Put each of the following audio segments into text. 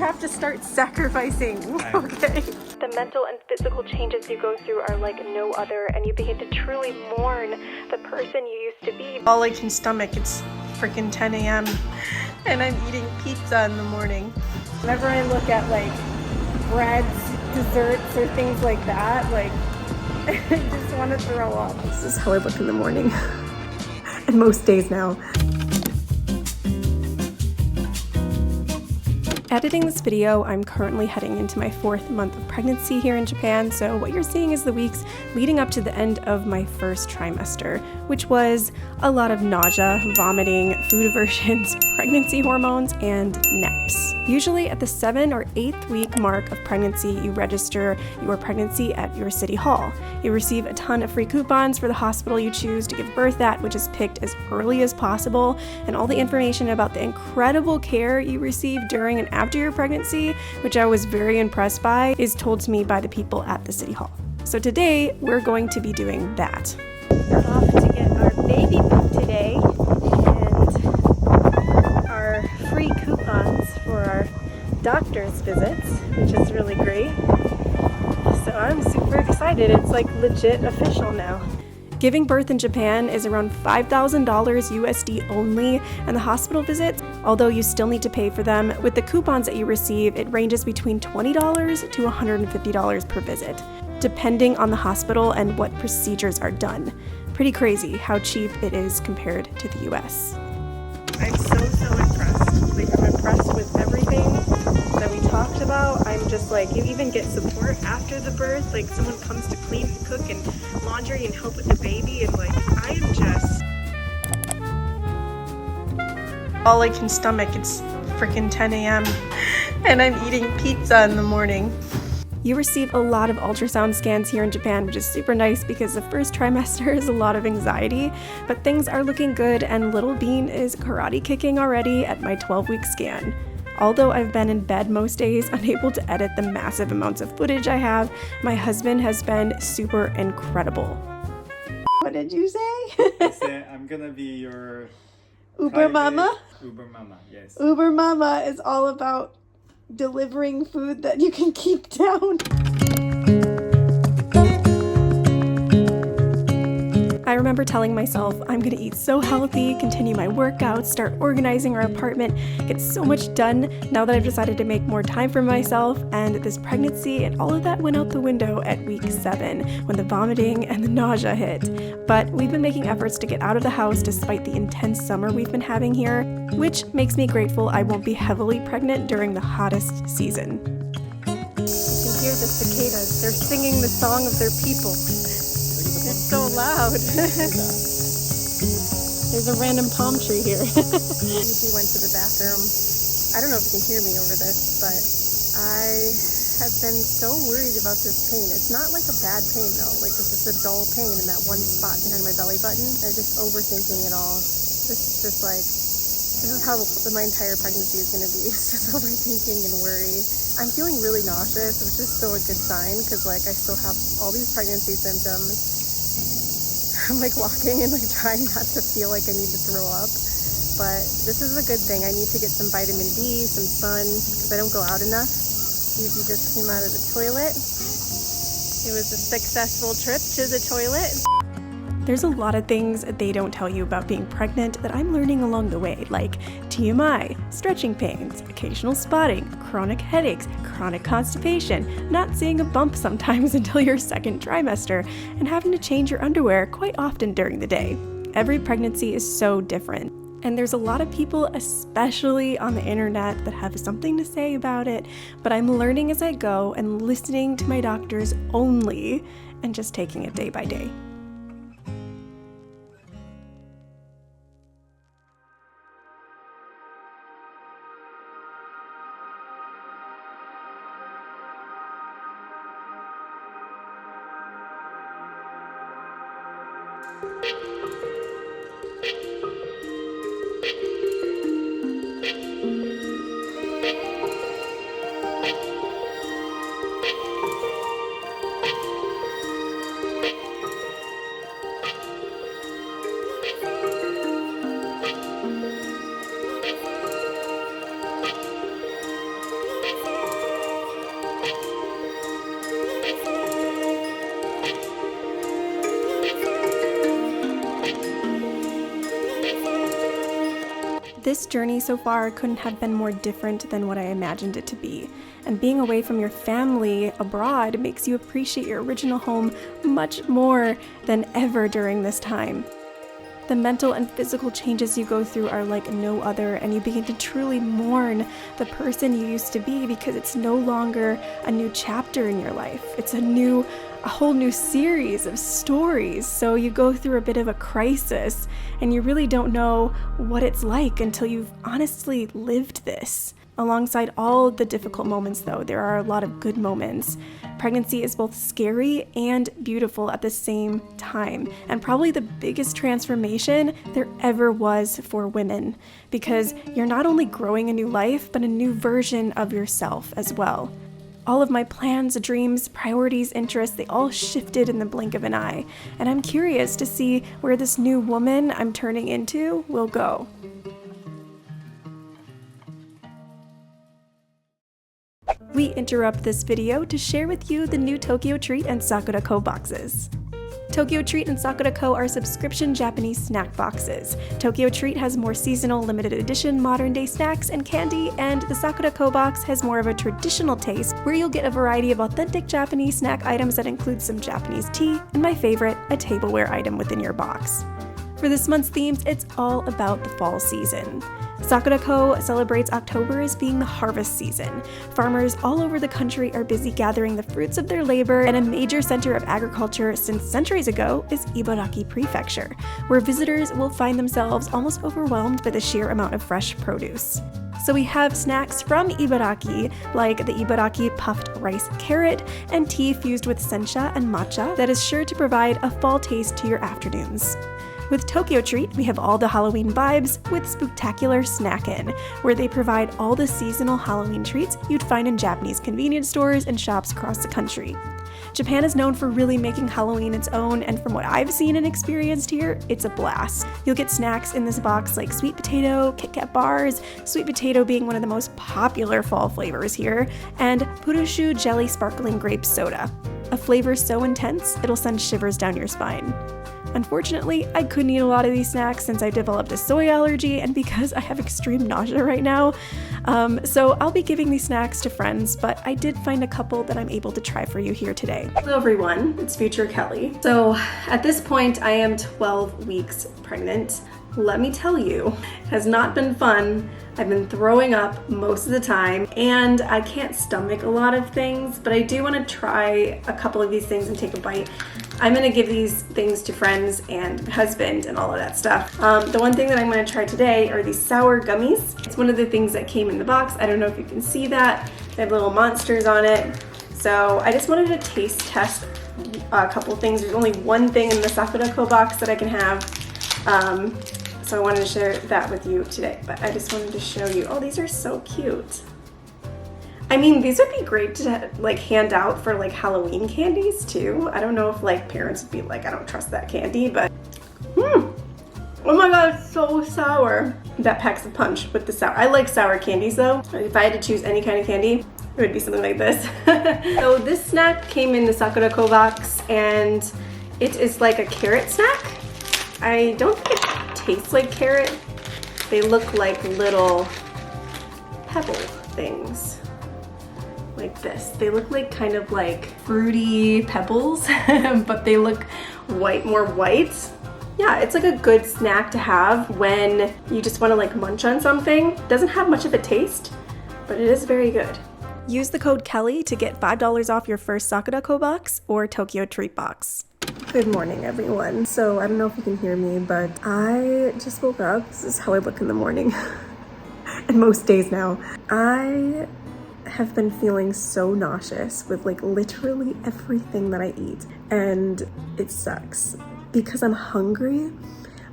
have to start sacrificing, okay? The mental and physical changes you go through are like no other, and you begin to truly mourn the person you used to be. All I can stomach, it's freaking 10 a.m. and I'm eating pizza in the morning. Whenever I look at like breads, desserts, or things like that, like I just want to throw up. This is how I look in the morning, and most days now. Editing this video, I'm currently heading into my 4th month of pregnancy here in Japan, so what you're seeing is the weeks leading up to the end of my first trimester, which was a lot of nausea, vomiting, food aversions, pregnancy hormones, and naps. Usually at the 7th or 8th week mark of pregnancy, you register your pregnancy at your city hall. You receive a ton of free coupons for the hospital you choose to give birth at, which is picked as early as possible, and all the information about the incredible care you receive during and after your pregnancy, which I was very impressed by, is told to me by the people at the city hall. So today, we're going to be doing that. We're off to get our baby book today, and our free coupons for our doctor's visits, which is really great. So I'm super excited. It's like legit official now. Giving birth in Japan is around $5,000 USD only, and the hospital visits, although you still need to pay for them, with the coupons that you receive, it ranges between $20 to $150 per visit, depending on the hospital and what procedures are done. Pretty crazy how cheap it is compared to the US. I'm so impressed. Like, I'm impressed with everything that we talked about. I'm just like, you even get support after the birth. Like, someone comes to clean and cook and laundry and help with the baby, and like, I am just... all I can stomach, it's freaking 10 a.m. and I'm eating pizza in the morning. You receive a lot of ultrasound scans here in Japan, which is super nice because the first trimester is a lot of anxiety, but things are looking good and little Bean is karate kicking already at my 12-week scan. Although I've been in bed most days, unable to edit the massive amounts of footage I have, my husband has been super incredible. What did you say? I said I'm gonna be your Uber mama? Uber mama, yes. Uber mama is all about delivering food that you can keep down. I remember telling myself I'm gonna eat so healthy, continue my workouts, start organizing our apartment, get so much done now that I've decided to make more time for myself, and this pregnancy and all of that went out the window at week 7 when the vomiting and the nausea hit. But we've been making efforts to get out of the house despite the intense summer we've been having here, which makes me grateful I won't be heavily pregnant during the hottest season. You can hear the cicadas. They're singing the song of their people. It's so loud. There's a random palm tree here. Yuki went to the bathroom. I don't know if you can hear me over this, but I have been so worried about this pain. It's not like a bad pain though. Like, it's just a dull pain in that one spot behind my belly button. I'm just overthinking it all. This is how my entire pregnancy is going to be. It's just overthinking and worry. I'm feeling really nauseous, which is still a good sign because like I still have all these pregnancy symptoms. I'm like walking and like trying not to feel like I need to throw up, but this is a good thing. I need to get some vitamin D, some sun, because I don't go out enough. Yuki just came out of the toilet. It was a successful trip to the toilet. There's a lot of things they don't tell you about being pregnant that I'm learning along the way, like TMI, stretching pains, occasional spotting, chronic headaches, chronic constipation, not seeing a bump sometimes until your 2nd trimester, and having to change your underwear quite often during the day. Every pregnancy is so different, and there's a lot of people, especially on the internet, that have something to say about it, but I'm learning as I go and listening to my doctors only and just taking it day by day. This journey so far couldn't have been more different than what I imagined it to be, and being away from your family abroad makes you appreciate your original home much more than ever during this time. The mental and physical changes you go through are like no other, and you begin to truly mourn the person you used to be because it's no longer a new chapter in your life. It's a whole new series of stories. So you go through a bit of a crisis, and you really don't know what it's like until you've honestly lived this. Alongside all the difficult moments, though, there are a lot of good moments. Pregnancy is both scary and beautiful at the same time, and probably the biggest transformation there ever was for women, because you're not only growing a new life, but a new version of yourself as well. All of my plans, dreams, priorities, interests, they all shifted in the blink of an eye, and I'm curious to see where this new woman I'm turning into will go. We interrupt this video to share with you the new Tokyo Treat and Sakura Co boxes. Tokyo Treat and Sakura Co are subscription Japanese snack boxes. Tokyo Treat has more seasonal, limited edition, modern day snacks and candy, and the Sakura Co box has more of a traditional taste where you'll get a variety of authentic Japanese snack items that include some Japanese tea, and my favorite, a tableware item within your box. For this month's themes, it's all about the fall season. Sakura Co celebrates October as being the harvest season. Farmers all over the country are busy gathering the fruits of their labor, and a major center of agriculture since centuries ago is Ibaraki Prefecture, where visitors will find themselves almost overwhelmed by the sheer amount of fresh produce. So we have snacks from Ibaraki, like the Ibaraki puffed rice carrot and tea fused with sencha and matcha that is sure to provide a fall taste to your afternoons. With Tokyo Treat, we have all the Halloween vibes with Spooktacular Snackin', where they provide all the seasonal Halloween treats you'd find in Japanese convenience stores and shops across the country. Japan is known for really making Halloween its own, and from what I've seen and experienced here, it's a blast. You'll get snacks in this box like sweet potato, Kit Kat bars, sweet potato being one of the most popular fall flavors here, and Purushu Jelly Sparkling Grape Soda. A flavor so intense, it'll send shivers down your spine. Unfortunately, I couldn't eat a lot of these snacks since I've developed a soy allergy and because I have extreme nausea right now. So I'll be giving these snacks to friends, but I did find a couple that I'm able to try for you here today. Hello everyone, it's future Kelly. So at this point, I am 12 weeks pregnant. Let me tell you, it has not been fun. I've been throwing up most of the time, and I can't stomach a lot of things, but I do want to try a couple of these things and take a bite. I'm going to give these things to friends and my husband and all of that stuff. The one thing that I'm going to try today are these sour gummies. It's one of the things that came in the box. I don't know if you can see that. They have little monsters on it. So I just wanted to taste test a couple things. There's only one thing in the Sakura Co box that I can have. So I wanted to share that with you today, but I just wanted to show you. Oh, these are so cute. I mean, these would be great to like hand out for like Halloween candies too. I don't know if like parents would be like, I don't trust that candy, but oh my god, it's so sour. That packs a punch with the sour. I like sour candies though. If I had to choose any kind of candy, it would be something like this. So this snack came in the Sakura Co box, and it is like a carrot snack. I don't think it tastes like carrot. They look like little pebble things. Like this. They look like kind of like fruity pebbles, but they look white, more white. Yeah, it's like a good snack to have when you just want to like munch on something. It doesn't have much of a taste, but it is very good. Use the code Kelly to get $5 off your first Sakura Co box or Tokyo Treat box. Good morning, everyone. So I don't know if you can hear me, but I just woke up. This is how I look in the morning. And most days now. I have been feeling so nauseous with like literally everything that I eat, and it sucks because I'm hungry,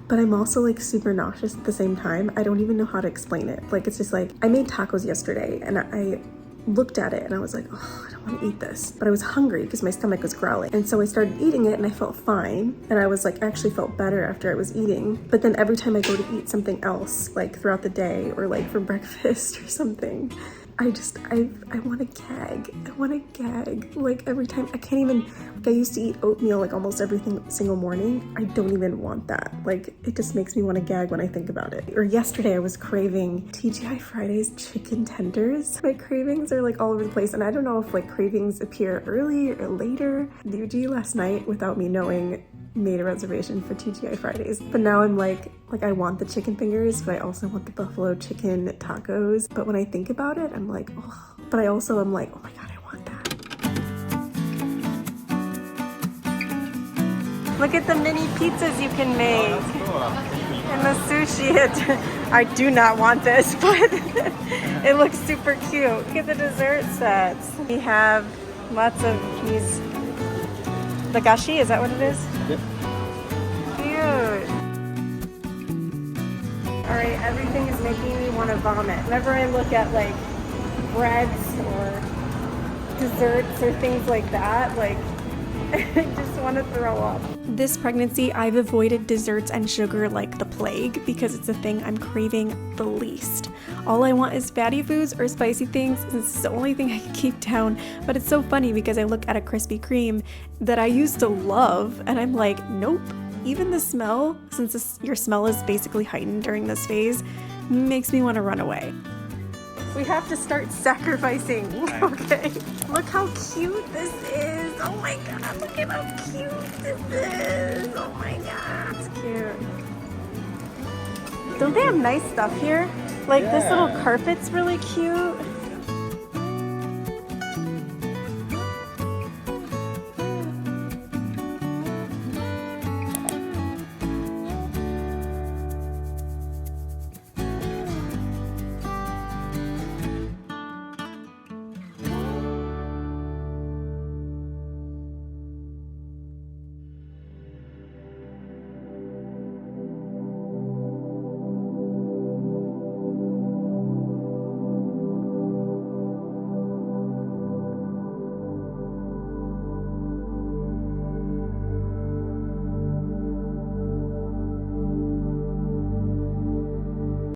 but I'm also like super nauseous at the same time. I don't even know how to explain it. Like, it's just like, I made tacos yesterday and I looked at it and I was like, oh, I don't want to eat this, but I was hungry because my stomach was growling, and so I started eating it and I felt fine, and I was like, actually felt better after I was eating. But then every time I go to eat something else, like throughout the day or like for breakfast or something, I want to gag. I want to gag. Like every time, I can't even, like I used to eat oatmeal like almost every single morning. I don't even want that. Like it just makes me want to gag when I think about it. Or yesterday I was craving TGI Fridays chicken tenders. My cravings are like all over the place, and I don't know if like cravings appear early or later. Yuji last night, without me knowing, made a reservation for TGI Fridays, but now I'm like I want the chicken fingers, but I also want the buffalo chicken tacos. But when I think about it, I'm like, oh, but I also am like, oh my god, I want that. Look at the mini pizzas you can make. And the sushi. I do not want this, but it looks super cute. Look at the dessert sets. We have lots of these. The gashi, is that what it is? Yep. Cute. Alright, everything is making me want to vomit. Whenever I look at like breads or desserts or things like that, like I just want to throw up. This pregnancy, I've avoided desserts and sugar like the plague because it's the thing I'm craving the least. All I want is fatty foods or spicy things, and it's the only thing I can keep down. But it's so funny because I look at a Krispy Kreme that I used to love, and I'm like, nope. Even the smell, since your smell is basically heightened during this phase, makes me want to run away. We have to start sacrificing. Okay. Look how cute this is. Oh my god, look at how cute this is. Oh my god, it's cute. Don't they have nice stuff here? Like this little carpet's really cute.